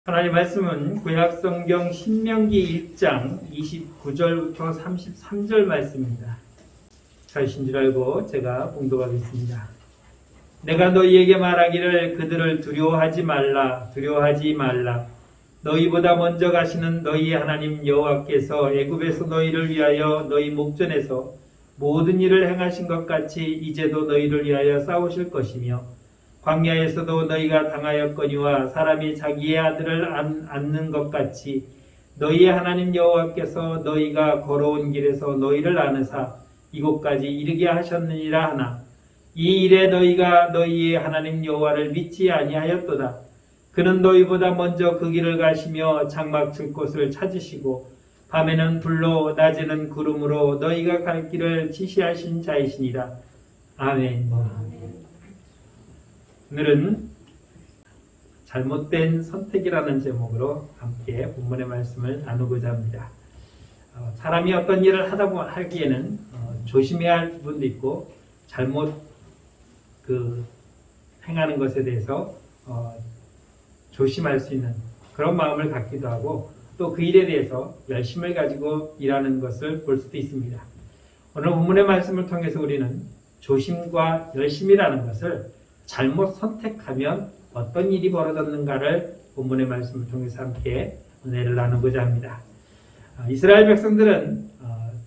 하나님 말씀은 구약성경 신명기 1장 29절부터 33절 말씀입니다. 잘신 줄 알고 제가 봉독하겠습니다. 내가 너희에게 말하기를 그들을 두려워하지 말라. 너희보다 먼저 가시는 너희 하나님 여호와께서 애굽에서 너희를 위하여 너희 목전에서 모든 일을 행하신 것 같이 이제도 너희를 위하여 싸우실 것이며 광야에서도 너희가 당하였거니와 사람이 자기의 아들을 안는 것 같이 너희의 하나님 여호와께서 너희가 걸어온 길에서 너희를 안으사 이곳까지 이르게 하셨느니라 하나 이 일에 너희가 너희의 하나님 여호와를 믿지 아니하였도다. 그는 너희보다 먼저 그 길을 가시며 장막 칠 곳을 찾으시고 밤에는 불로 낮에는 구름으로 너희가 갈 길을 지시하신 자이시니라. 아멘. 오늘은 잘못된 선택이라는 제목으로 함께 본문의 말씀을 나누고자 합니다. 사람이 어떤 일을 하기에는 조심해야 할 부분도 있고 잘못 행하는 것에 대해서 조심할 수 있는 그런 마음을 갖기도 하고 또 그 일에 대해서 열심을 가지고 일하는 것을 볼 수도 있습니다. 오늘 본문의 말씀을 통해서 우리는 조심과 열심이라는 것을 잘못 선택하면 어떤 일이 벌어졌는가를 본문의 말씀을 통해서 함께 은혜를 나누고자 합니다. 이스라엘 백성들은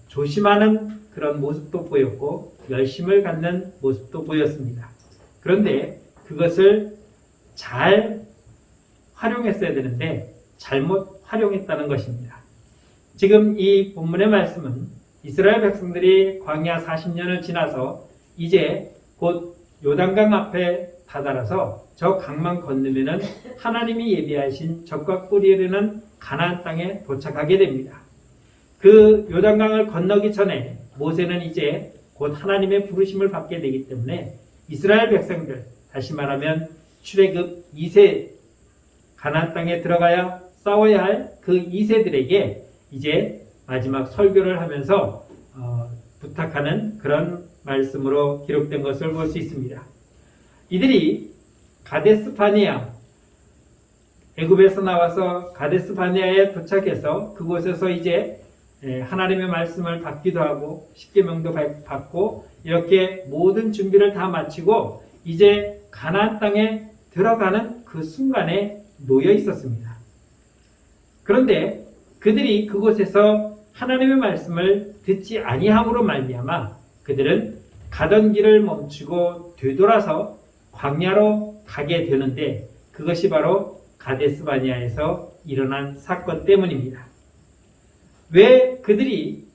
조심하는 그런 모습도 보였고 열심을 갖는 모습도 보였습니다. 그런데 그것을 잘 활용했어야 되는데 잘못 활용했다는 것입니다. 지금 이 본문의 말씀은 이스라엘 백성들이 광야 40년을 지나서 이제 곧 요단강 앞에 다다라서 저 강만 건너면은 하나님이 예비하신 젖과 꿀이 흐르는 가나안 땅에 도착하게 됩니다. 그 요단강을 건너기 전에 모세는 이제 곧 하나님의 부르심을 받게 되기 때문에 이스라엘 백성들, 다시 말하면 출애굽 2세 가나안 땅에 들어가야 싸워야 할 그 2세들에게 이제 마지막 설교를 하면서 부탁하는 그런 말씀으로 기록된 것을 볼 수 있습니다. 이들이 가데스 바네아, 애굽에서 나와서 가데스 바네아에 도착해서 그곳에서 이제 하나님의 말씀을 받기도 하고 십계명도 받고 이렇게 모든 준비를 다 마치고 이제 가나안 땅에 들어가는 그 순간에 놓여 있었습니다. 그런데 그들이 그곳에서 하나님의 말씀을 듣지 아니함으로 말미암아 그들은 가던 길을 멈추고 되돌아서 광야로 가게 되는데 그것이 바로 가데스 바네아에서 일어난 사건 때문입니다. 왜 그들이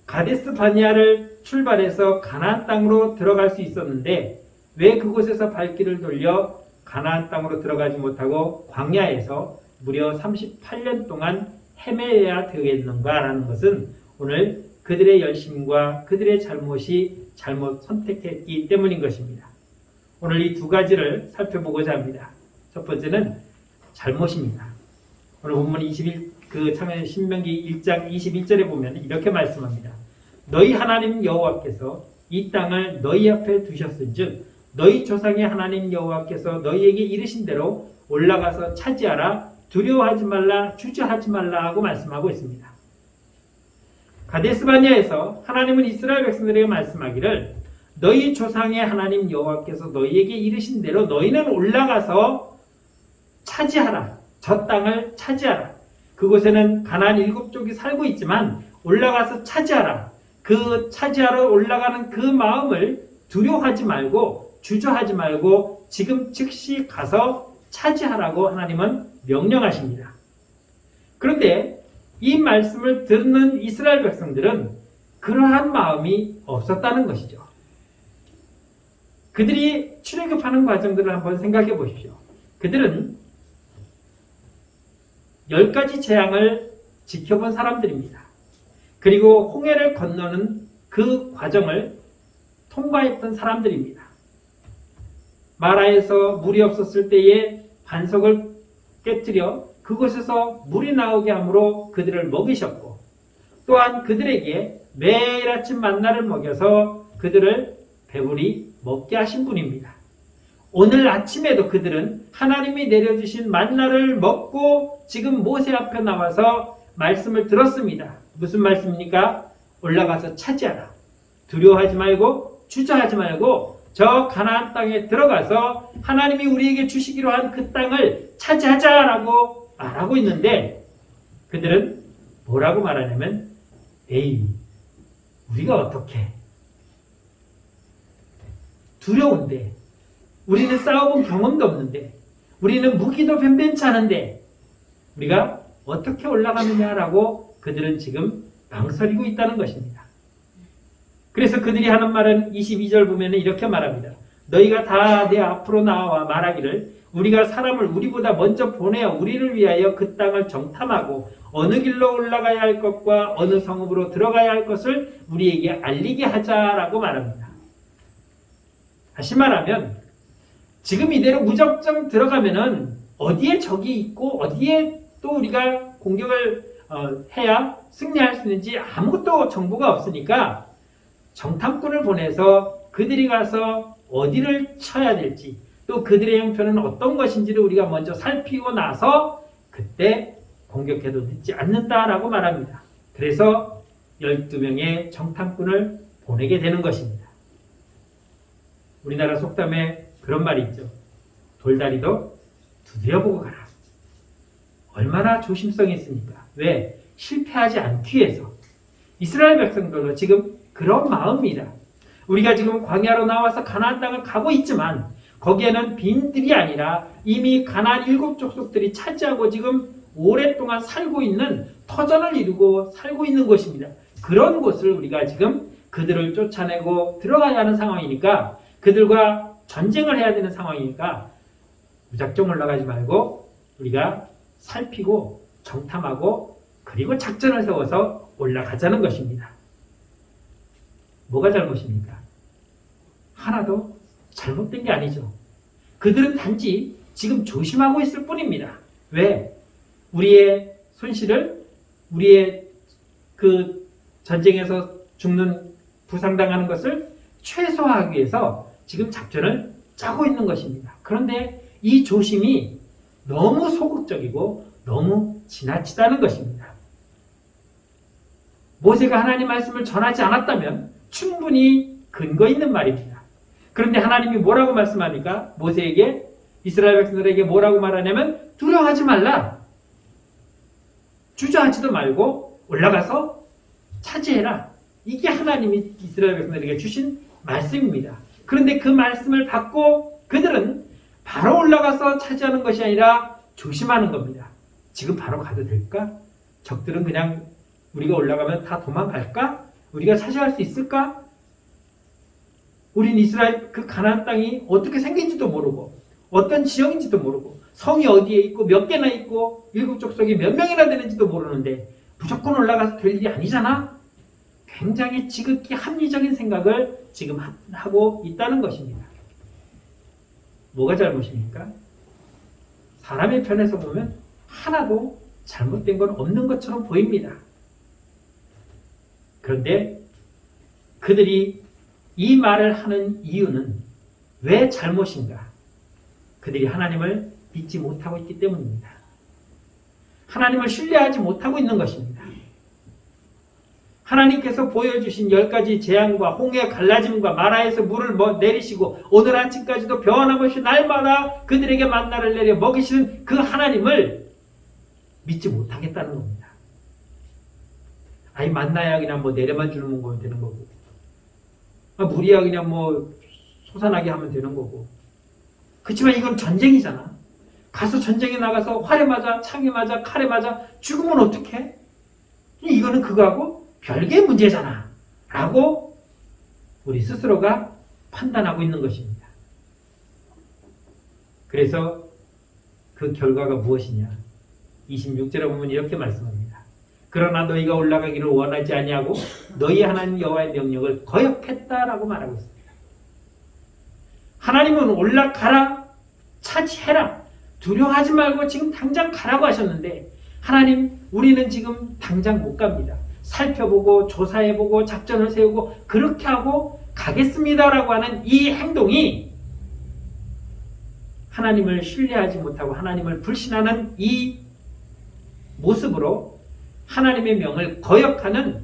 가데스 바네아를 출발해서 가나안 땅으로 들어갈 수 있었는데 왜 그곳에서 발길을 돌려 가나안 땅으로 들어가지 못하고 광야에서 무려 38년 동안 헤매야 되겠는가라는 것은 오늘 그들의 열심과 그들의 잘못이 잘못 선택했기 때문인 것입니다. 오늘 이 두 가지를 살펴보고자 합니다. 첫 번째는 잘못입니다. 오늘 본문 신명기 1장 21절에 보면 이렇게 말씀합니다. 너희 하나님 여호와께서 이 땅을 너희 앞에 두셨은즉 너희 조상의 하나님 여호와께서 너희에게 이르신 대로 올라가서 차지하라. 두려워하지 말라, 주저하지 말라 하고 말씀하고 있습니다. 가데스 바네아에서 하나님은 이스라엘 백성들에게 말씀하기를 너희 조상의 하나님 여호와께서 너희에게 이르신 대로 너희는 올라가서 차지하라. 저 땅을 차지하라. 그곳에는 가나안 7족이 살고 있지만 올라가서 차지하라. 그 차지하러 올라가는 그 마음을 두려워하지 말고 주저하지 말고 지금 즉시 가서 차지하라고 하나님은 명령하십니다. 그런데 이 말씀을 듣는 이스라엘 백성들은 그러한 마음이 없었다는 것이죠. 그들이 출애굽하는 과정들을 한번 생각해 보십시오. 그들은 10가지 재앙을 지켜본 사람들입니다. 그리고 홍해를 건너는 그 과정을 통과했던 사람들입니다. 마라에서 물이 없었을 때에 반석을 깨뜨려 그곳에서 물이 나오게 함으로 그들을 먹이셨고 또한 그들에게 매일 아침 만나를 먹여서 그들을 배불리 먹게 하신 분입니다. 오늘 아침에도 그들은 하나님이 내려주신 만나를 먹고 지금 모세 앞에 나와서 말씀을 들었습니다. 무슨 말씀입니까? 올라가서 차지하라. 두려워하지 말고 주저하지 말고 저 가나안 땅에 들어가서 하나님이 우리에게 주시기로 한 그 땅을 차지하자라고 말하고 있는데 그들은 뭐라고 말하냐면 에이 우리가 어떻게 두려운데 우리는 싸워본 경험도 없는데 우리는 무기도 변변치 않은데 우리가 어떻게 올라가느냐라고 그들은 지금 망설이고 있다는 것입니다. 그래서 그들이 하는 말은 22절 보면 이렇게 말합니다. 너희가 다 내 앞으로 나와 말하기를 우리가 사람을 우리보다 먼저 보내어 우리를 위하여 그 땅을 정탐하고 어느 길로 올라가야 할 것과 어느 성읍으로 들어가야 할 것을 우리에게 알리게 하자라고 말합니다. 다시 말하면 지금 이대로 무작정 들어가면은 어디에 적이 있고 어디에 또 우리가 공격을 해야 승리할 수 있는지 아무것도 정보가 없으니까 정탐꾼을 보내서 그들이 가서 어디를 쳐야 될지 또 그들의 형편은 어떤 것인지를 우리가 먼저 살피고 나서 그때 공격해도 늦지 않는다라고 말합니다. 그래서 12명의 정탐꾼을 보내게 되는 것입니다. 우리나라 속담에 그런 말이 있죠. 돌다리도 두드려보고 가라. 얼마나 조심성이 있습니까? 왜? 실패하지 않기 위해서. 이스라엘 백성들도 지금 그런 마음입니다. 우리가 지금 광야로 나와서 가나안 땅을 가고 있지만 거기에는 빈들이 아니라 이미 가나안 7족속들이 차지하고 지금 오랫동안 살고 있는 터전을 이루고 살고 있는 곳입니다. 그런 곳을 우리가 지금 그들을 쫓아내고 들어가야 하는 상황이니까 그들과 전쟁을 해야 되는 상황이니까 무작정 올라가지 말고 우리가 살피고 정탐하고 그리고 작전을 세워서 올라가자는 것입니다. 뭐가 잘못입니까? 하나도 잘못된 게 아니죠. 그들은 단지 지금 조심하고 있을 뿐입니다. 왜? 우리의 손실을 우리의 그 전쟁에서 죽는 부상당하는 것을 최소화하기 위해서 지금 작전을 짜고 있는 것입니다. 그런데 이 조심이 너무 소극적이고 너무 지나치다는 것입니다. 모세가 하나님 말씀을 전하지 않았다면 충분히 근거 있는 말입니다. 그런데 하나님이 뭐라고 말씀합니까? 모세에게 이스라엘 백성들에게 뭐라고 말하냐면 두려워하지 말라. 주저하지도 말고 올라가서 차지해라. 이게 하나님이 이스라엘 백성들에게 주신 말씀입니다. 그런데 그 말씀을 받고 그들은 바로 올라가서 차지하는 것이 아니라 조심하는 겁니다. 지금 바로 가도 될까? 적들은 그냥 우리가 올라가면 다 도망갈까? 우리가 차지할 수 있을까? 우린 이스라엘 그 가나안 땅이 어떻게 생긴지도 모르고 어떤 지형인지도 모르고 성이 어디에 있고 몇 개나 있고 7족속이 몇 명이나 되는지도 모르는데 무조건 올라가서 될 일이 아니잖아? 굉장히 지극히 합리적인 생각을 지금 하고 있다는 것입니다. 뭐가 잘못입니까? 사람의 편에서 보면 하나도 잘못된 건 없는 것처럼 보입니다. 그런데 그들이 이 말을 하는 이유는 왜 잘못인가? 그들이 하나님을 믿지 못하고 있기 때문입니다. 하나님을 신뢰하지 못하고 있는 것입니다. 하나님께서 보여주신 10가지 재앙과 홍해 갈라짐과 마라에서 물을 내리시고 오늘 아침까지도 변함없이 날마다 그들에게 만나를 내려 먹이시는 그 하나님을 믿지 못하겠다는 겁니다. 아니 만나야 그냥 내려만 주는 거면 되는 거고 물이야 그냥 솟아나게 하면 되는 거고 그렇지만 이건 전쟁이잖아. 가서 전쟁에 나가서 활에 맞아 창에 맞아 칼에 맞아 죽으면 어떡해? 이거는 그거하고 별개의 문제잖아 라고 우리 스스로가 판단하고 있는 것입니다. 그래서 그 결과가 무엇이냐? 26절에 보면 이렇게 말씀합니다. 그러나 너희가 올라가기를 원하지 아니하고 너희 하나님 여호와의 명령을 거역했다라고 말하고 있습니다. 하나님은 올라가라, 차지해라, 두려워하지 말고 지금 당장 가라고 하셨는데 하나님 우리는 지금 당장 못 갑니다. 살펴보고 조사해보고 작전을 세우고 그렇게 하고 가겠습니다라고 하는 이 행동이 하나님을 신뢰하지 못하고 하나님을 불신하는 이 모습으로 하나님의 명을 거역하는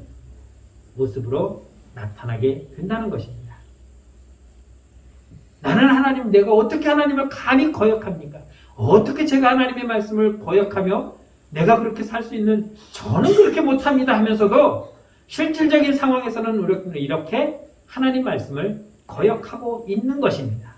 모습으로 나타나게 된다는 것입니다. 나는 하나님, 내가 어떻게 하나님을 감히 거역합니까? 어떻게 제가 하나님의 말씀을 거역하며 내가 그렇게 살 수 있는, 저는 그렇게 못합니다 하면서도 실질적인 상황에서는 우리는 이렇게 하나님 말씀을 거역하고 있는 것입니다.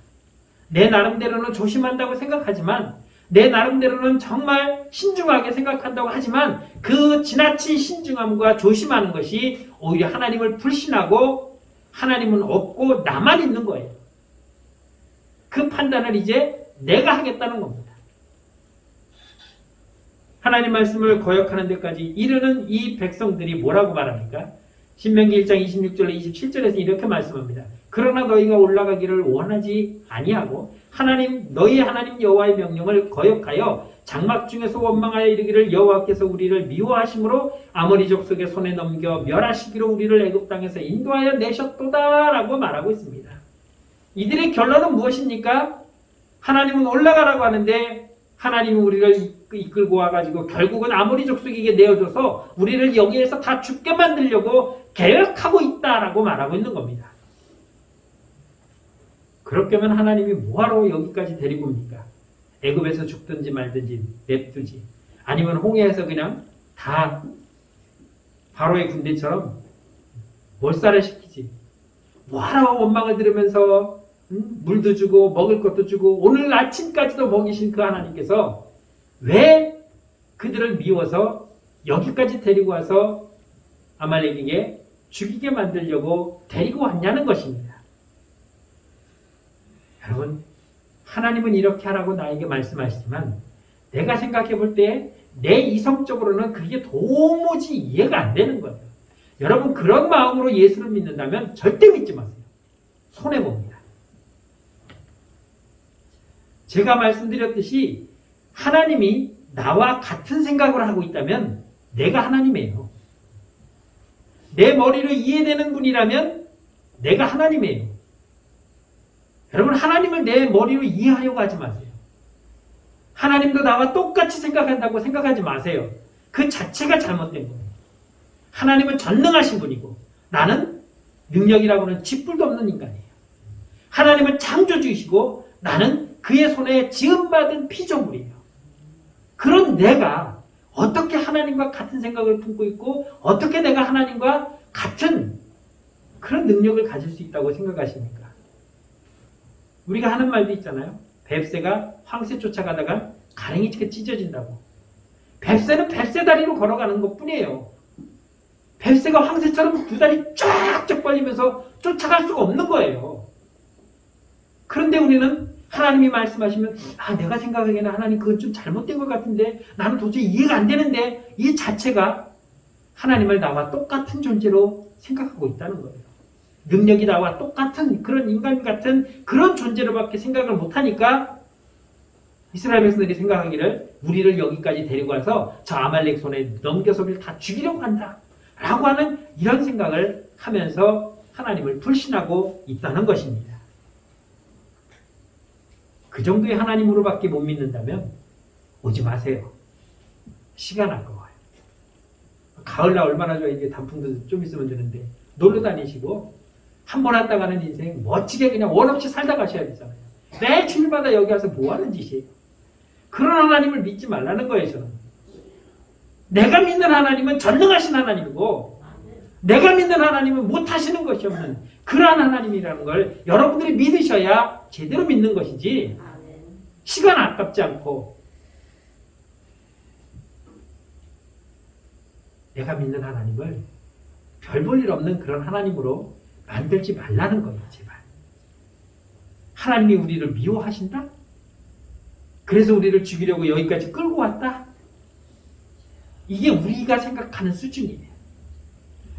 내 나름대로는 조심한다고 생각하지만, 내 나름대로는 정말 신중하게 생각한다고 하지만 그 지나친 신중함과 조심하는 것이 오히려 하나님을 불신하고 하나님은 없고 나만 있는 거예요. 그 판단을 이제 내가 하겠다는 겁니다. 하나님 말씀을 거역하는 데까지 이르는 이 백성들이 뭐라고 말합니까? 신명기 1장 26절로 27절에서 이렇게 말씀합니다. 그러나 너희가 올라가기를 원하지 아니하고 너희 하나님 여호와의 명령을 거역하여 장막 중에서 원망하여 이르기를 여호와께서 우리를 미워하심으로 아모리 족속의 손에 넘겨 멸하시기로 우리를 애굽 땅에서 인도하여 내셨도다라고 말하고 있습니다. 이들의 결론은 무엇입니까? 하나님은 올라가라고 하는데 하나님은 우리를 이끌고 와가지고 결국은 아모리 족속에게 내어줘서 우리를 여기에서 다 죽게 만들려고 계획하고 있다라고 말하고 있는 겁니다. 그렇게면 하나님이 뭐하러 여기까지 데리고 옵니까? 애굽에서 죽든지 말든지 냅두지. 아니면 홍해에서 그냥 다 바로의 군대처럼 몰살을 시키지. 뭐하러 원망을 들으면서 물도 주고 먹을 것도 주고 오늘 아침까지도 먹이신 그 하나님께서 왜 그들을 미워서 여기까지 데리고 와서 아말렉에게 죽이게 만들려고 데리고 왔냐는 것입니다. 여러분, 하나님은 이렇게 하라고 나에게 말씀하시지만 내가 생각해 볼 때 내 이성적으로는 그게 도무지 이해가 안 되는 거예요. 여러분, 그런 마음으로 예수를 믿는다면 절대 믿지 마세요. 손해봅니다. 제가 말씀드렸듯이 하나님이 나와 같은 생각을 하고 있다면 내가 하나님이에요. 내 머리로 이해되는 분이라면 내가 하나님이에요. 여러분, 하나님을 내 머리로 이해하려고 하지 마세요. 하나님도 나와 똑같이 생각한다고 생각하지 마세요. 그 자체가 잘못된 거예요. 하나님은 전능하신 분이고 나는 능력이라고는 쥐뿔도 없는 인간이에요. 하나님은 창조주이시고 나는 그의 손에 지음받은 피조물이에요. 그런 내가 어떻게 하나님과 같은 생각을 품고 있고 어떻게 내가 하나님과 같은 그런 능력을 가질 수 있다고 생각하십니까? 우리가 하는 말도 있잖아요. 뱁새가 황새 쫓아가다가 가랭이 찢어진다고. 뱁새는 뱁새 다리로 걸어가는 것 뿐이에요. 뱁새가 황새처럼 두 다리 쫙쫙 벌리면서 쫓아갈 수가 없는 거예요. 그런데 우리는 하나님이 말씀하시면 내가 생각하기에는 하나님 그건 좀 잘못된 것 같은데 나는 도저히 이해가 안 되는데 이 자체가 하나님을 나와 똑같은 존재로 생각하고 있다는 거예요. 능력이 나와 똑같은 그런 인간 같은 그런 존재로밖에 생각을 못하니까 이스라엘 백성들이 생각하기를 우리를 여기까지 데리고 와서 저 아말렉 손에 넘겨서 우리를 다 죽이려고 한다 라고 하는 이런 생각을 하면서 하나님을 불신하고 있다는 것입니다. 그 정도의 하나님으로밖에 못 믿는다면 오지 마세요. 시간 아까워요. 가을날 얼마나 좋아. 이제 단풍도 좀 있으면 되는데 놀러 다니시고 한 번 왔다 가는 인생 멋지게 그냥 원 없이 살다 가셔야 되잖아요. 매 주일마다 여기 와서 뭐 하는 짓이에요? 그런 하나님을 믿지 말라는 거예요. 저는 내가 믿는 하나님은 전능하신 하나님이고 내가 믿는 하나님은 못하시는 것이 없는 그러한 하나님이라는 걸 여러분들이 믿으셔야 제대로 믿는 것이지 시간 아깝지 않고 내가 믿는 하나님을 별 볼 일 없는 그런 하나님으로 만들지 말라는 거예요. 제발. 하나님이 우리를 미워하신다? 그래서 우리를 죽이려고 여기까지 끌고 왔다? 이게 우리가 생각하는 수준이에요.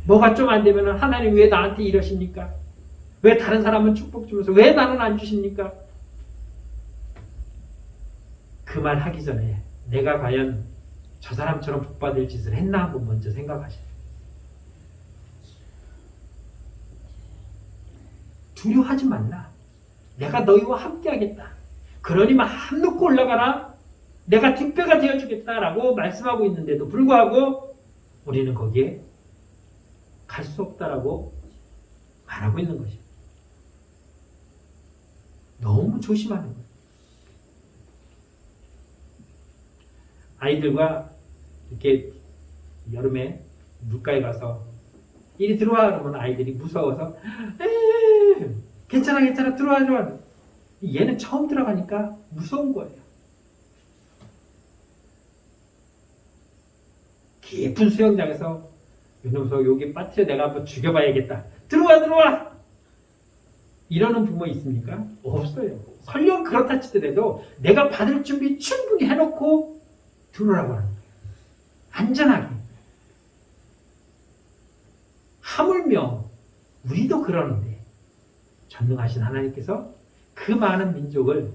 뭐가 좀 안 되면 하나님 왜 나한테 이러십니까? 왜 다른 사람은 축복 주면서 왜 나는 안 주십니까? 그 말 하기 전에 내가 과연 저 사람처럼 복받을 짓을 했나 한번 먼저 생각하시죠. 두려워하지 말라. 내가 너희와 함께 하겠다. 그러니 마음 놓고 올라가라. 내가 택배가 되어주겠다라고 말씀하고 있는데도 불구하고 우리는 거기에 갈 수 없다라고 말하고 있는 것입니다. 너무 조심하는 거예요. 아이들과 이렇게 여름에 물가에 가서 이리 들어와 그러면 아이들이 무서워서 괜찮아 들어와. 얘는 처음 들어가니까 무서운 거예요. 깊은 수영장에서 이놈서 여기 빠뜨려 내가 한번 죽여봐야겠다. 들어와. 이러는 부모 있습니까? 없어요. 설령 그렇다 치더라도 내가 받을 준비 충분히 해놓고 들어오라고 하는 거예요. 안전하게. 하물며 우리도 그러는데 전능하신 하나님께서 그 많은 민족을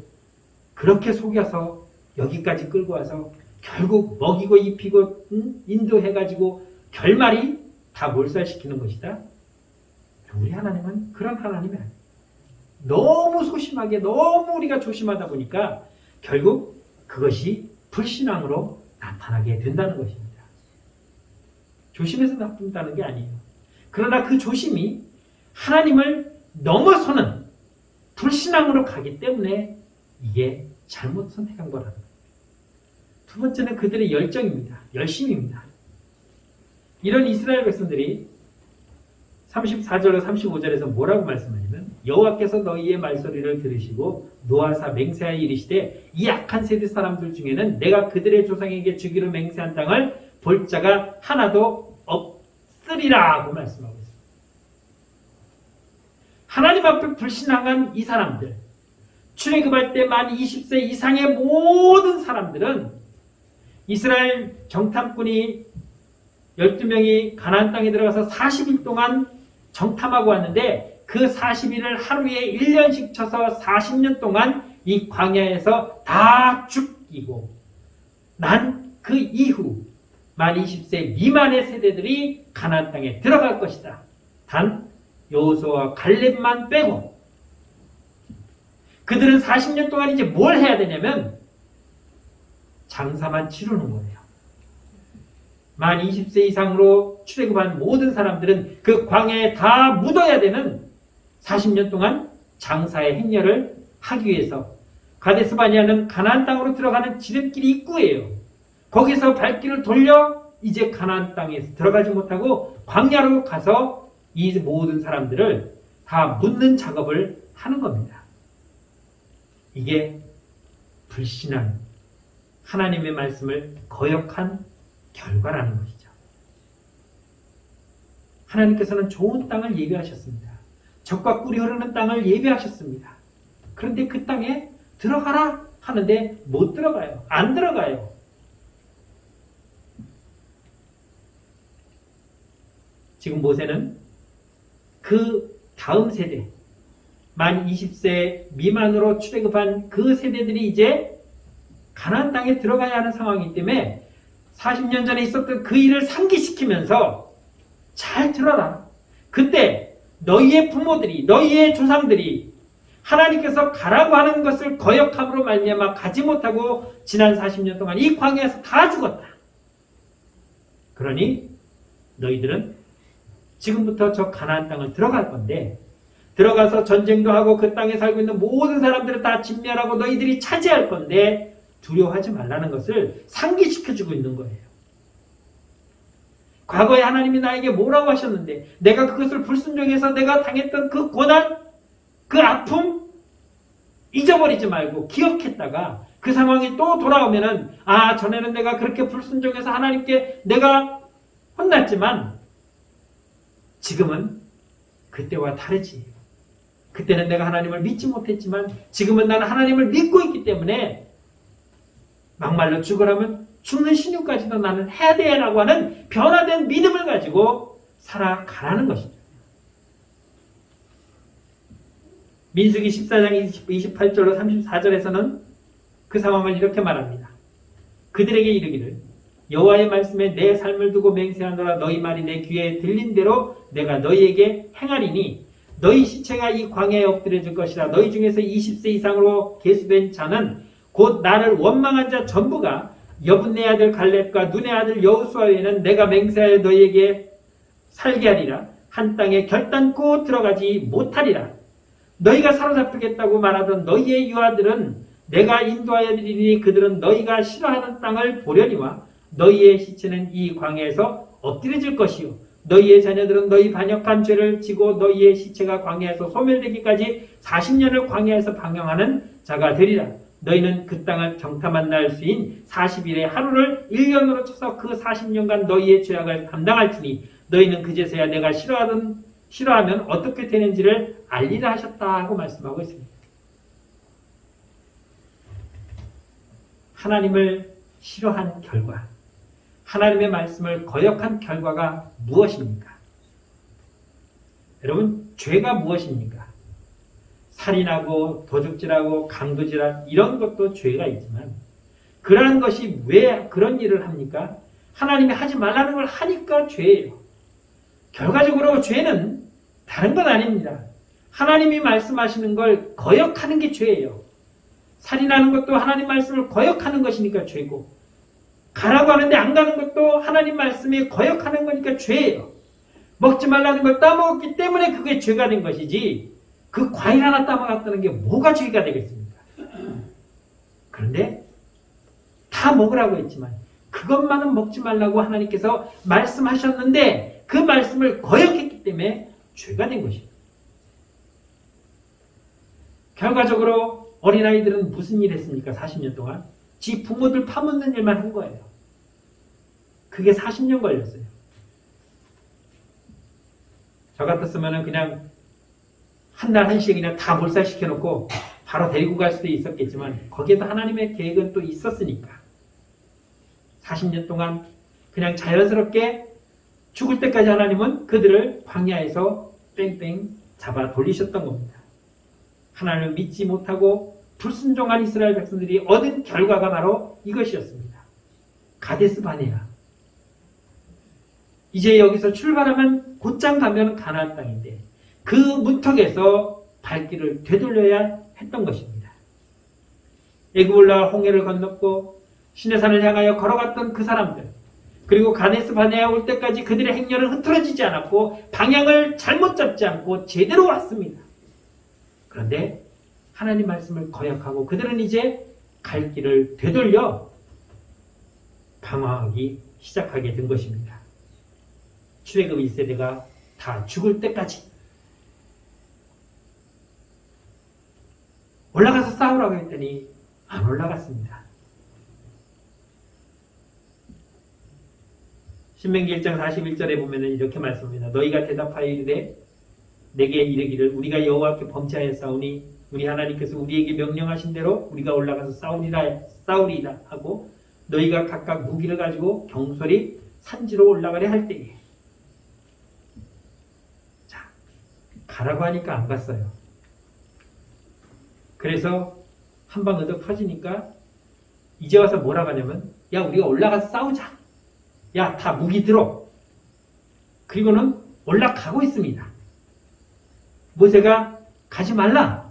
그렇게 속여서 여기까지 끌고 와서 결국 먹이고 입히고 인도해가지고 결말이 다 몰살시키는 것이다. 우리 하나님은 그런 하나님이 아니에요. 너무 소심하게 너무 우리가 조심하다 보니까 결국 그것이 불신앙으로 나타나게 된다는 것입니다. 조심해서 나쁜다는 게 아니에요. 그러나 그 조심이 하나님을 넘어서는 불신앙으로 가기 때문에 이게 잘못 선택한 거라는 거예요. 두 번째는 그들의 열정입니다. 열심입니다. 이런 이스라엘 백성들이 34절과 35절에서 뭐라고 말씀하냐면 여호와께서 너희의 말소리를 들으시고 노하사 맹세하여 이르시되 이 악한 세대 사람들 중에는 내가 그들의 조상에게 주기로 맹세한 땅을 볼 자가 하나도 없으리라 하고 말씀하고 있습니다. 하나님 앞에 불신앙한 이 사람들, 출애굽할 때 만 20세 이상의 모든 사람들은 이스라엘 정탐꾼이 12명이 가나안 땅에 들어가서 40일 동안 정탐하고 왔는데 그 40일을 하루에 1년씩 쳐서 40년 동안 이 광야에서 다 죽이고 난 그 이후 만 20세 미만의 세대들이 가나안 땅에 들어갈 것이다. 단 여호수아와 갈렙만 빼고 그들은 40년 동안 이제 뭘 해야 되냐면 장사만 치르는 거예요. 만 20세 이상으로 출애굽한 모든 사람들은 그 광야에 다 묻어야 되는 40년 동안 장사의 행렬을 하기 위해서 가데스 바네아는 가나안 땅으로 들어가는 지름길이 입구예요. 거기서 발길을 돌려 이제 가나안 땅에 들어가지 못하고 광야로 가서 이 모든 사람들을 다 묻는 작업을 하는 겁니다. 이게 불신한 하나님의 말씀을 거역한 결과라는 것이죠. 하나님께서는 좋은 땅을 예비하셨습니다. 젖과 꿀이 흐르는 땅을 예비하셨습니다. 그런데 그 땅에 들어가라 하는데 못 들어가요. 안 들어가요. 지금 모세는 그 다음 세대, 만 20세 미만으로 출애굽한 그 세대들이 이제 가나안 땅에 들어가야 하는 상황이기 때문에 40년 전에 있었던 그 일을 상기시키면서 잘 들어라. 그때 너희의 부모들이, 너희의 조상들이 하나님께서 가라고 하는 것을 거역함으로 말미암아 가지 못하고 지난 40년 동안 이 광야에서 다 죽었다. 그러니 너희들은 지금부터 저 가나안 땅을 들어갈 건데 들어가서 전쟁도 하고 그 땅에 살고 있는 모든 사람들을 다 진멸하고 너희들이 차지할 건데 두려워하지 말라는 것을 상기시켜주고 있는 거예요. 과거에 하나님이 나에게 뭐라고 하셨는데 내가 그것을 불순종해서 내가 당했던 그 고난, 그 아픔 잊어버리지 말고 기억했다가 그 상황이 또 돌아오면은 전에는 내가 그렇게 불순종해서 하나님께 내가 혼났지만 지금은 그때와 다르지. 그때는 내가 하나님을 믿지 못했지만 지금은 나는 하나님을 믿고 있기 때문에 막말로 죽으라면 죽는 신유까지도 나는 해야 돼라고 하는 변화된 믿음을 가지고 살아가라는 것이죠. 민수기 14장 28절로 34절에서는 그 상황을 이렇게 말합니다. 그들에게 이르기를 여호와의 말씀에 내 삶을 두고 맹세하노라. 너희 말이 내 귀에 들린 대로 내가 너희에게 행하리니 너희 시체가 이 광야에 엎드려질 것이라. 너희 중에서 20세 이상으로 계수된 자는 곧 나를 원망한 자 전부가 여분네 아들 갈렙과 눈의 아들 여호수아 외에는 내가 맹세하여 너희에게 살게 하리라. 한 땅에 결단코 들어가지 못하리라. 너희가 사로잡히겠다고 말하던 너희의 유아들은 내가 인도하여 드리니 그들은 너희가 싫어하는 땅을 보려니와 너희의 시체는 이 광야에서 엎드려질 것이요 너희의 자녀들은 너희 반역한 죄를 지고 너희의 시체가 광야에서 소멸되기까지 40년을 광야에서 방황하는 자가 되리라. 너희는 그 땅을 정탐한 날 수인 40일의 하루를 1년으로 쳐서 그 40년간 너희의 죄악을 담당할지니 너희는 그제서야 내가 싫어하면 어떻게 되는지를 알리라 하셨다 하고 말씀하고 있습니다. 하나님을 싫어한 결과, 하나님의 말씀을 거역한 결과가 무엇입니까? 여러분, 죄가 무엇입니까? 살인하고 도둑질하고 강도질하고 이런 것도 죄가 있지만 그러한 것이 왜 그런 일을 합니까? 하나님이 하지 말라는 걸 하니까 죄예요. 결과적으로 죄는 다른 건 아닙니다. 하나님이 말씀하시는 걸 거역하는 게 죄예요. 살인하는 것도 하나님 말씀을 거역하는 것이니까 죄고, 가라고 하는데 안 가는 것도 하나님 말씀에 거역하는 거니까 죄예요. 먹지 말라는 걸 따먹었기 때문에 그게 죄가 된 것이지, 그 과일 하나 따먹었다는 게 뭐가 죄가 되겠습니까? 그런데 다 먹으라고 했지만 그것만은 먹지 말라고 하나님께서 말씀하셨는데 그 말씀을 거역했기 때문에 죄가 된 것입니다. 결과적으로 어린아이들은 무슨 일 했습니까? 40년 동안 지 부모들 파묻는 일만 한 거예요. 그게 40년 걸렸어요. 저 같았으면 그냥 한 날 한시에 그냥 다 몰살시켜놓고 바로 데리고 갈 수도 있었겠지만 거기에도 하나님의 계획은 또 있었으니까 40년 동안 그냥 자연스럽게 죽을 때까지 하나님은 그들을 광야에서 뺑뺑 잡아 돌리셨던 겁니다. 하나님을 믿지 못하고 불순종한 이스라엘 백성들이 얻은 결과가 바로 이것이었습니다. 가데스 바네아. 이제 여기서 출발하면 곧장 가면 가나안 땅인데 그 문턱에서 발길을 되돌려야 했던 것입니다. 애굽 올라가 홍해를 건넜고 시내산을 향하여 걸어갔던 그 사람들, 그리고 가데스 바네아 올 때까지 그들의 행렬은 흐트러지지 않았고 방향을 잘못 잡지 않고 제대로 왔습니다. 그런데 하나님 말씀을 거역하고 그들은 이제 갈 길을 되돌려 방황하기 시작하게 된 것입니다. 출애굽 1세대가 다 죽을 때까지 올라가서 싸우라고 했더니 안 올라갔습니다. 신명기 1장 41절에 보면 이렇게 말씀합니다. 너희가 대답하여 이르되 내게 이르기를 우리가 여호와께 범죄하였사오니 우리 하나님께서 우리에게 명령하신 대로 우리가 올라가서 싸우리라 하고 너희가 각각 무기를 가지고 경솔히 산지로 올라가려 할 때에 자, 가라고 하니까 안 갔어요. 그래서 한 방 얻어 터지니까 이제 와서 뭐라고 하냐면 야 우리가 올라가서 싸우자. 야 다 무기 들어. 그리고는 올라가고 있습니다. 모세가 가지 말라.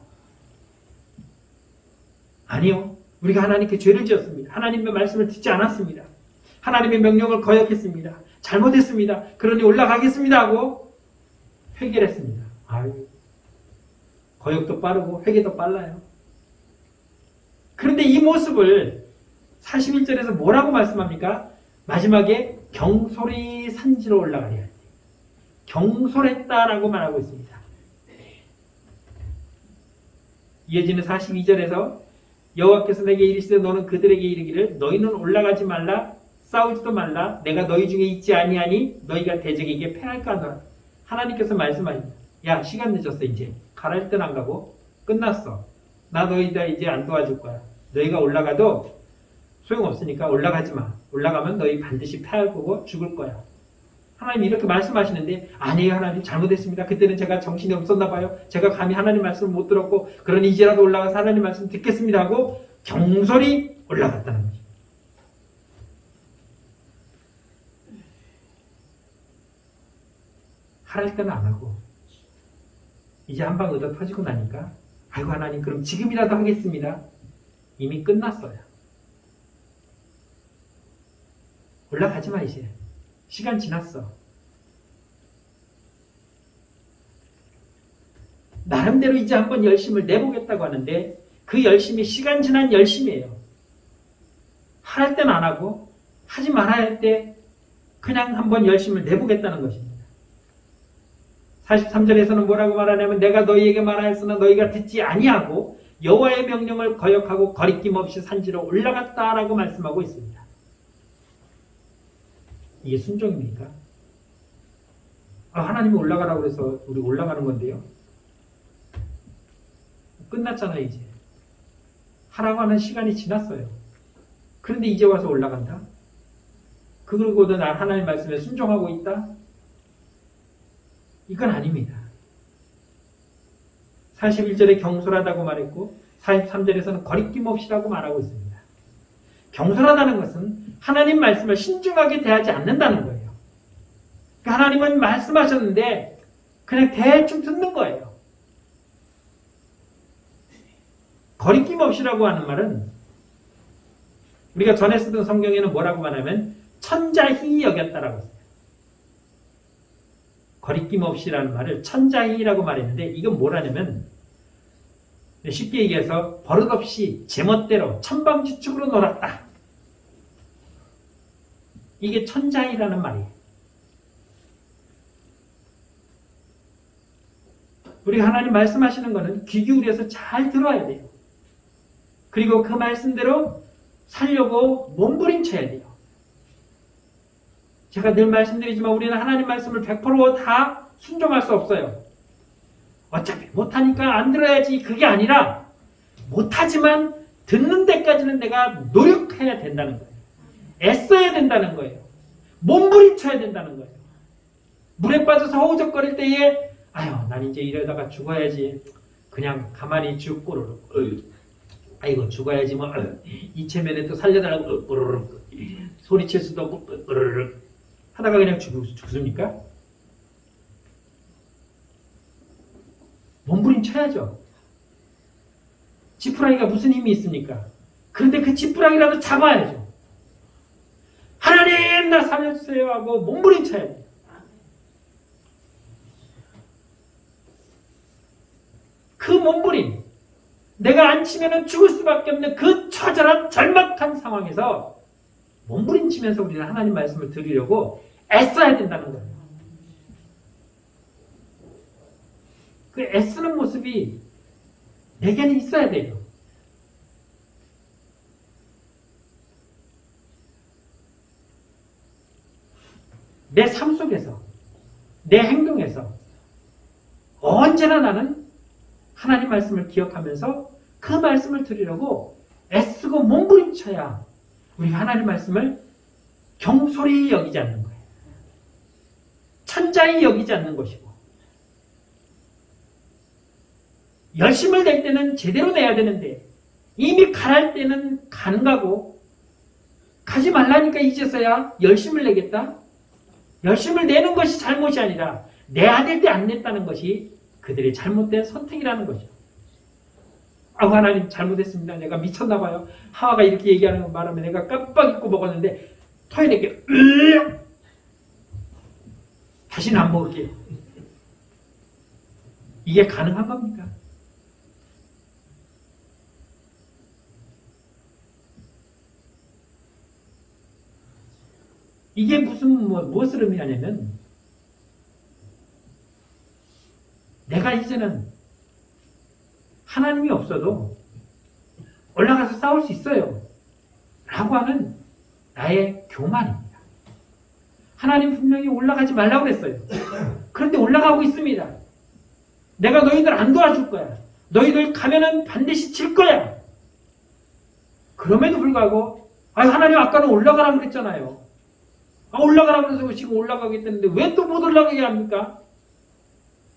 아니요. 우리가 하나님께 죄를 지었습니다. 하나님의 말씀을 듣지 않았습니다. 하나님의 명령을 거역했습니다. 잘못했습니다. 그러니 올라가겠습니다 하고 회개를 했습니다. 아유, 거역도 빠르고 회개도 빨라요. 그런데 이 모습을 41절에서 뭐라고 말씀합니까? 마지막에 경솔히 산지로 올라가려 할 때 경솔했다라고 말하고 있습니다. 이어지는 42절에서 여호와께서 내게 이르시되 너는 그들에게 이르기를 너희는 올라가지 말라 싸우지도 말라 내가 너희 중에 있지 아니하니 너희가 대적에게 패할까 하노라. 하나님께서 말씀하십니다. 야 시간 늦었어. 이제 가라 할 때는 안 가고 끝났어. 나 너희들 이제 안 도와줄 거야. 너희가 올라가도 소용없으니까 올라가지 마. 올라가면 너희 반드시 패할 거고 죽을 거야. 하나님 이렇게 말씀하시는데 아니에요 하나님 잘못했습니다. 그때는 제가 정신이 없었나 봐요. 제가 감히 하나님 말씀을 못 들었고 그러니 이제라도 올라가서 하나님 말씀 듣겠습니다 하고 경솔히 올라갔다는 거죠. 하랄 때는 안 하고 이제 한 방 얻어 터지고 나니까 아이고 하나님 그럼 지금이라도 하겠습니다. 이미 끝났어요. 올라가지 마 이제. 시간 지났어. 나름대로 이제 한번 열심을 내보겠다고 하는데 그 열심이 시간 지난 열심이에요. 할 땐 안 하고 하지 말아야 할 때 그냥 한번 열심을 내보겠다는 것입니다. 43절에서는 뭐라고 말하냐면 내가 너희에게 말하였으나 너희가 듣지 아니하고 여호와의 명령을 거역하고 거리낌 없이 산지로 올라갔다라고 말씀하고 있습니다. 이게 순종입니까? 하나님이 올라가라고 해서 우리 올라가는 건데요. 끝났잖아요 이제. 하라고 하는 시간이 지났어요. 그런데 이제 와서 올라간다? 그러고도 난 하나님 말씀에 순종하고 있다? 이건 아닙니다. 41절에 경솔하다고 말했고 43절에서는 거리낌 없이라고 말하고 있습니다. 경솔하다는 것은 하나님 말씀을 신중하게 대하지 않는다는 거예요. 그러니까 하나님은 말씀하셨는데 그냥 대충 듣는 거예요. 거리낌 없이라고 하는 말은 우리가 전에 쓰던 성경에는 뭐라고 말하면 천자히 여겼다라고 했어요. 거리낌 없이라는 말을 천자히라고 말했는데 이건 뭐라냐면 쉽게 얘기해서 버릇없이 제멋대로 천방지축으로 놀았다. 이게 천자히라는 말이에요. 우리가 하나님 말씀하시는 거는 귀 기울여서 잘 들어야 돼요. 그리고 그 말씀대로 살려고 몸부림쳐야 돼요. 제가 늘 말씀드리지만 우리는 하나님 말씀을 100%다 순종할 수 없어요. 어차피 못하니까 안 들어야지 그게 아니라 못하지만 듣는 데까지는 내가 노력해야 된다는 거예요. 애써야 된다는 거예요. 몸부림쳐야 된다는 거예요. 물에 빠져서 허우적거릴 때에 아유 난 이제 이러다가 죽어야지 그냥 가만히 죽고 아이고 죽어야지 뭐 이체면에 또 살려달라고 소리칠 수도 없고 하다가 그냥 죽습니까? 몸부림쳐야죠. 지푸라기가 무슨 힘이 있습니까? 그런데 그 지푸라기라도 잡아야죠. 하나님 나 살려주세요 하고 몸부림쳐야 돼요. 그 몸부림 내가 안 치면 죽을 수밖에 없는 그 처절한 절박한 상황에서 몸부림치면서 우리는 하나님 말씀을 들으려고 애써야 된다는 거예요. 그 애쓰는 모습이 내게는 있어야 돼요. 내 삶 속에서, 내 행동에서 언제나 나는 하나님 말씀을 기억하면서 그 말씀을 들으려고 애쓰고 몸부림쳐야 우리 하나님 말씀을 경솔히 여기지 않는 거예요. 천자히 여기지 않는 것이고 열심을 낼 때는 제대로 내야 되는데 이미 가랄 때는 간 가고 가지 말라니까 이제서야 열심을 내겠다? 열심을 내는 것이 잘못이 아니라 내야 될 때 안 냈다는 것이 그들의 잘못된 선택이라는 거죠. 하나님 잘못했습니다. 내가 미쳤나 봐요. 하와가 이렇게 얘기하는 말하면 내가 깜빡 잊고 먹었는데 토해내게 다시는 안 먹을게요. 이게 가능한 겁니까? 이게 무엇을 의미하냐면 내가 이제는 하나님이 없어도 올라가서 싸울 수 있어요 라고 하는 나의 교만입니다. 하나님 분명히 올라가지 말라고 그랬어요. 그런데 올라가고 있습니다. 내가 너희들 안 도와줄 거야. 너희들 가면은 반드시 질 거야. 그럼에도 불구하고 하나님 아까는 올라가라고 그랬잖아요. 올라가라고 해서 지금 올라가겠다는데 왜 또 못 올라가게 합니까?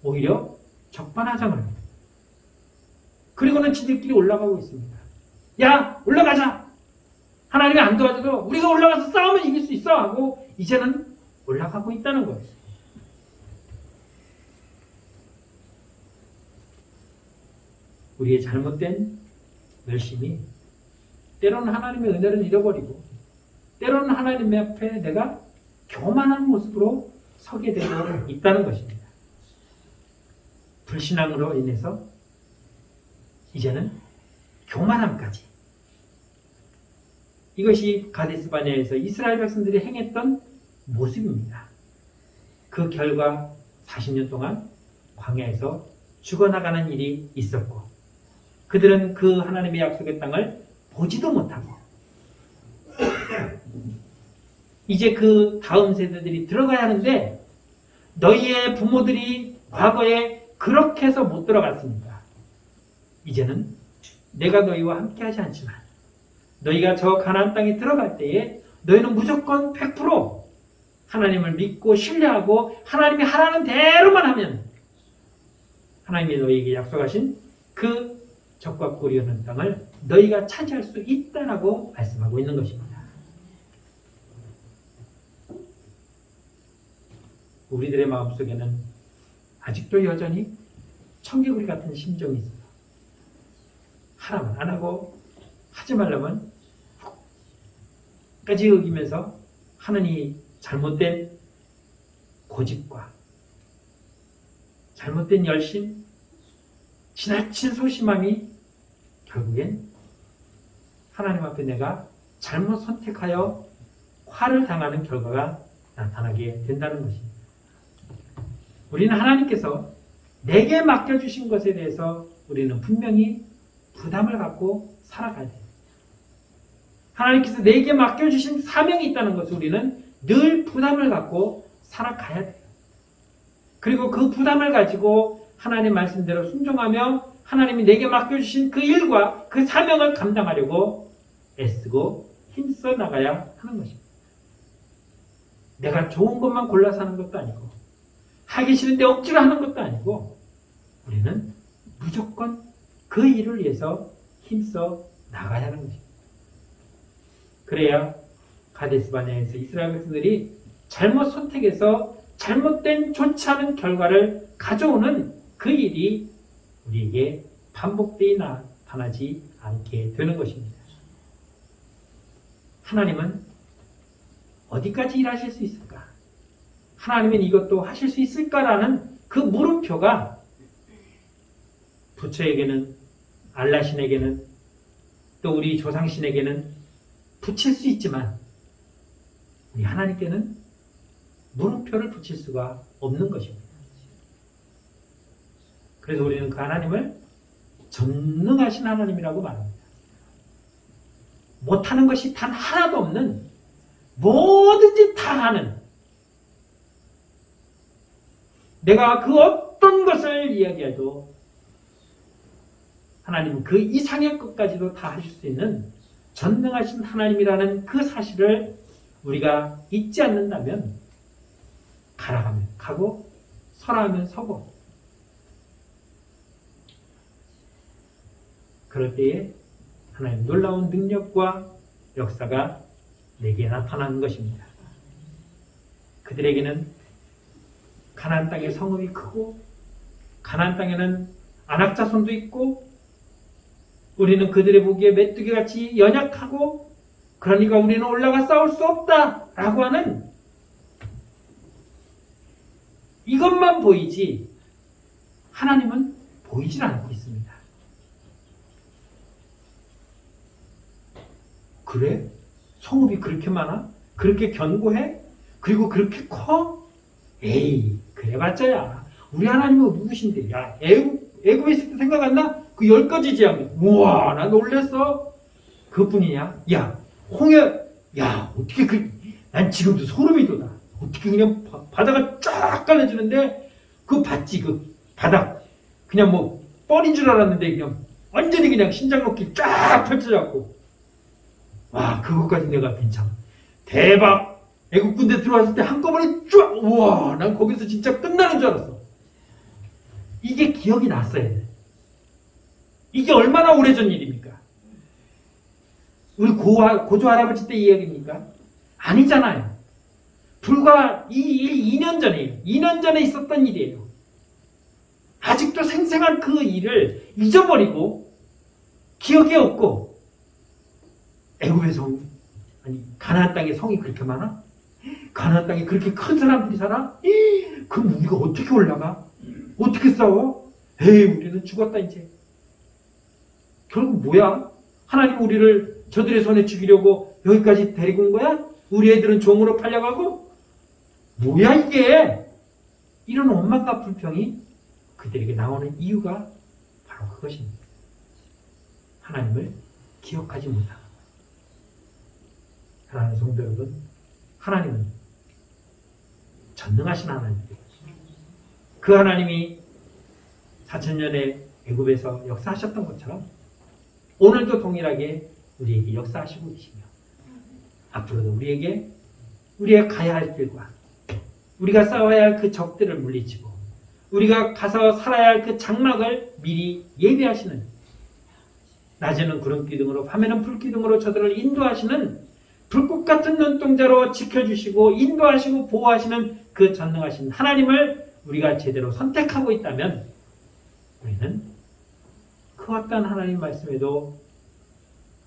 오히려 적반하장을 합니다. 그리고는 지들끼리 올라가고 있습니다. 야 올라가자. 하나님이 안 도와줘도 우리가 올라가서 싸우면 이길 수 있어 하고 이제는 올라가고 있다는 거예요. 우리의 잘못된 열심이 때로는 하나님의 은혜를 잃어버리고 때로는 하나님 앞에 내가 교만한 모습으로 서게 되고 있다는 것입니다. 불신앙으로 인해서 이제는 교만함까지. 이것이 가데스 바네아에서 이스라엘 백성들이 행했던 모습입니다. 그 결과 40년 동안 광야에서 죽어나가는 일이 있었고 그들은 그 하나님의 약속의 땅을 보지도 못하고 이제 그 다음 세대들이 들어가야 하는데 너희의 부모들이 과거에 그렇게 해서 못 들어갔습니다. 이제는 내가 너희와 함께 하지 않지만 너희가 저 가나안 땅에 들어갈 때에 너희는 무조건 100% 하나님을 믿고 신뢰하고 하나님이 하라는 대로만 하면 하나님이 너희에게 약속하신 그 적과 꿀이 흐르는 땅을 너희가 차지할 수 있다라고 말씀하고 있는 것입니다. 우리들의 마음속에는 아직도 여전히 청개구리 같은 심정이 있어요. 하라면 안 하고 하지 말라면 끝까지 어기면서 하는 이 잘못된 고집과 잘못된 열심, 지나친 소심함이 결국엔 하나님 앞에 내가 잘못 선택하여 화를 당하는 결과가 나타나게 된다는 것입니다. 우리는 하나님께서 내게 맡겨주신 것에 대해서 우리는 분명히 부담을 갖고 살아가야 돼요. 하나님께서 내게 맡겨주신 사명이 있다는 것을 우리는 늘 부담을 갖고 살아가야 돼요. 그리고 그 부담을 가지고 하나님 말씀대로 순종하며 하나님이 내게 맡겨주신 그 일과 그 사명을 감당하려고 애쓰고 힘써 나가야 하는 것입니다. 내가 좋은 것만 골라서 하는 것도 아니고 하기 싫은데 억지로 하는 것도 아니고 우리는 무조건 그 일을 위해서 힘써 나가야 하는 것입니다. 그래야 가데스 바네아에서 이스라엘 백성들이 잘못 선택해서 잘못된 좋지 않은 결과를 가져오는 그 일이 우리에게 반복되어 나타나지 않게 되는 것입니다. 하나님은 어디까지 일하실 수 있을까? 하나님은 이것도 하실 수 있을까라는 그 물음표가 부처에게는, 알라신에게는, 또 우리 조상신에게는 붙일 수 있지만 우리 하나님께는 물음표를 붙일 수가 없는 것입니다. 그래서 우리는 그 하나님을 전능하신 하나님이라고 말합니다. 못하는 것이 단 하나도 없는, 뭐든지 다 하는, 내가 그 어떤 것을 이야기해도 하나님은 그 이상의 것까지도 다 하실 수 있는 전능하신 하나님이라는 그 사실을 우리가 잊지 않는다면 가라가면 가고 서라하면 서고 그럴 때에 하나님 놀라운 능력과 역사가 내게 나타나는 것입니다. 그들에게는 가나안 땅의 성읍이 크고 가나안 땅에는 안악자손도 있고 우리는 그들의 보기에 메뚜기같이 연약하고 그러니까 우리는 올라가 싸울 수 없다라고 하는 이것만 보이지 하나님은 보이질 않고 있습니다. 그래? 성읍이 그렇게 많아? 그렇게 견고해? 그리고 그렇게 커? 에이, 그래봤자야. 우리 하나님은 누구신데? 야, 애굽에 있을 때 생각 안 나? 그 10가지 재앙. 우와, 나 놀랬어. 그뿐이냐? 야, 야, 어떻게 난 지금도 소름이 돋아. 어떻게 그냥 바다가 쫙 갈라지는데, 그 봤지, 그 바닥. 그냥 뭐, 뻘인 줄 알았는데, 그냥 완전히 그냥 신장 놓기 쫙 펼쳐졌고. 와, 그것까지 내가 괜찮아. 대박! 애국 군대 들어왔을 때 한꺼번에 쫙! 우와, 난 거기서 진짜 끝나는 줄 알았어. 이게 기억이 났어야 돼. 이게 얼마나 오래전 일입니까? 우리 고조 할아버지 때 이야기입니까? 아니잖아요. 불과 이 일 2년 전이에요. 2년 전에 있었던 일이에요. 아직도 생생한 그 일을 잊어버리고 기억에 없고 애굽의 성, 아니 가나안 땅에 성이 그렇게 많아? 가나안 땅에 그렇게 큰 사람들이 살아? 그럼 우리가 어떻게 올라가? 어떻게 싸워? 에이, 우리는 죽었다 이제. 결국 뭐야? 하나님 우리를 저들의 손에 죽이려고 여기까지 데리고 온 거야? 우리 애들은 종으로 팔려가고? 뭐야 이게? 이런 원망과 불평이 그들에게 나오는 이유가 바로 그것입니다. 하나님을 기억하지 못하는 것. 사랑하는 성도 여러분, 하나님은 전능하신 하나님이에요. 그 하나님이 4,000년의 애굽에서 역사하셨던 것처럼 오늘도 동일하게 우리에게 역사하시고 계시며 앞으로도 우리에게 우리가 가야 할 길과 우리가 싸워야 할 그 적들을 물리치고 우리가 가서 살아야 할 그 장막을 미리 예비하시는, 낮에는 구름기둥으로 밤에는 불기둥으로 저들을 인도하시는 불꽃 같은 눈동자로 지켜주시고 인도하시고 보호하시는 그 전능하신 하나님을 우리가 제대로 선택하고 있다면 우리는 그 어떤 하나님 말씀에도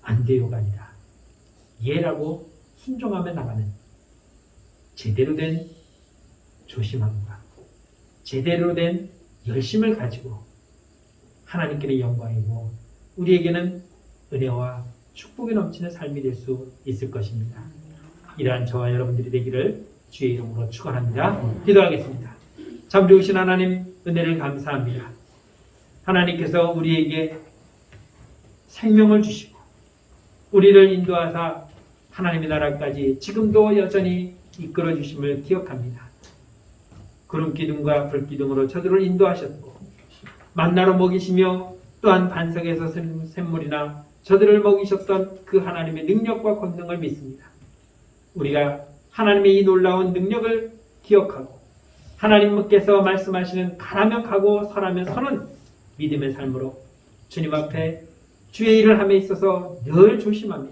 안 돼요가 아니라 예라고 순종하며 나가는 제대로 된 조심함과 제대로 된 열심을 가지고 하나님께는 영광이고 우리에게는 은혜와 축복이 넘치는 삶이 될 수 있을 것입니다. 이러한 저와 여러분들이 되기를 주의 이름으로 축원합니다. 기도하겠습니다. 참 좋으신 하나님, 은혜를 감사합니다. 하나님께서 우리에게 생명을 주시고 우리를 인도하사 하나님의 나라까지 지금도 여전히 이끌어 주심을 기억합니다. 구름기둥과 불기둥으로 저들을 인도하셨고 만나로 먹이시며 또한 반석에서 샘물이나 저들을 먹이셨던 그 하나님의 능력과 권능을 믿습니다. 우리가 하나님의 이 놀라운 능력을 기억하고 하나님께서 말씀하시는 가라면 가고 서라면 서는 믿음의 삶으로 주님 앞에 주의 일을 함에 있어서 늘 조심하며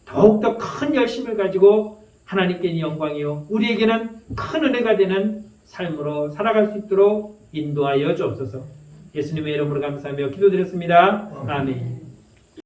더욱더 큰 열심을 가지고 하나님께는 영광이요 우리에게는 큰 은혜가 되는 삶으로 살아갈 수 있도록 인도하여 주옵소서. 예수님의 이름으로 감사하며 기도드렸습니다. 아멘.